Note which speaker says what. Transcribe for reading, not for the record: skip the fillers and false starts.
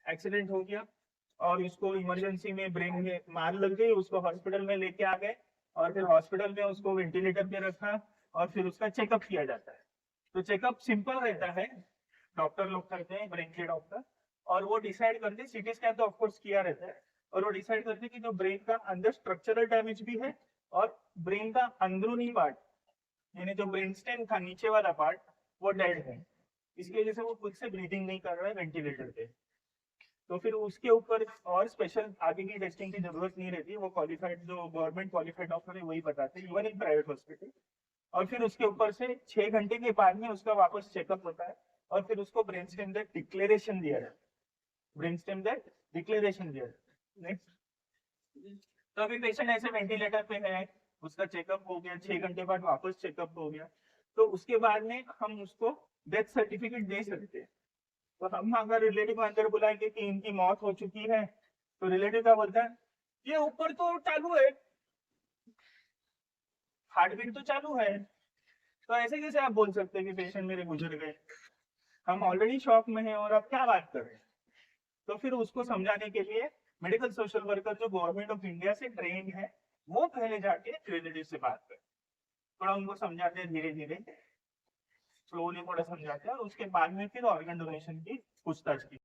Speaker 1: Accident हो गया और उसको इमरजेंसी में ब्रेन में मार लग गई, उसको हॉस्पिटल में लेके आ गए और फिर हॉस्पिटल में उसको वेंटिलेटर पे रखा और फिर उसका चेकअप किया जाता है। तो चेकअप सिंपल रहता है, डॉक्टर लोग करते हैं, ब्रेन के डॉक्टर, और वो डिसाइड करते हैं, सीटी स्कैन तो ऑफकोर्स किया रहता है, और वो डिसाइड करते हैं कि जो ब्रेन का अंदर स्ट्रक्चरल डैमेज भी है और ब्रेन का अंदरूनी पार्ट यानी जो ब्रेन स्टेम था नीचे वाला पार्ट वो डेड है, इसकी वजह से वो खुद से ब्रीदिंग नहीं कर रहा है वेंटिलेटर पे। तो फिर उसके ऊपर और स्पेशल आगे की टेस्टिंग की जरूरत नहीं रहती, वो क्वालिफाइड जो गवर्नमेंट क्वालिफाइड डॉक्टर है वही बताते हैं, इवन इन प्राइवेट हॉस्पिटल। और फिर उसके ऊपर से 6 घंटे के बाद में उसका वापस चेकअप होता है और फिर उसको ब्रेन स्टेम दैट डिक्लेरेशन दिया जाता है, ब्रेन स्टेम दैट डिक्लेरेशन दिया जाता है। नेक्स्ट, तो अभी पेशेंट ऐसे वेंटिलेटर पे है, उसका चेकअप हो गया, 6 घंटे बाद वापस चेकअप हो गया, तो उसके बाद में हम उसको डेथ सर्टिफिकेट दे सकते हैं। तो हम अगर रिलेटिव अंदर बुलाएंगे कि इनकी मौत हो चुकी है, तो रिलेटिव क्या बोलता है, ये ऊपर तो चालू है, हार्ट बीट तो चालू है, तो ऐसे कैसे आप बोल सकते हैं कि पेशेंट मेरे गुजर गए, हम ऑलरेडी शॉक में हैं और आप क्या बात कर रहे हैं। तो फिर उसको समझाने के लिए मेडिकल सोशल वर्कर जो गवर्नमेंट ऑफ इंडिया से ट्रेन है, वो पहले जाके रिलेटिव से बात करे, थोड़ा उनको समझाते हैं, धीरे धीरे स्लोली थोड़ा समझाते हैं, और उसके बाद में फिर ऑर्गन डोनेशन की पूछताछ की।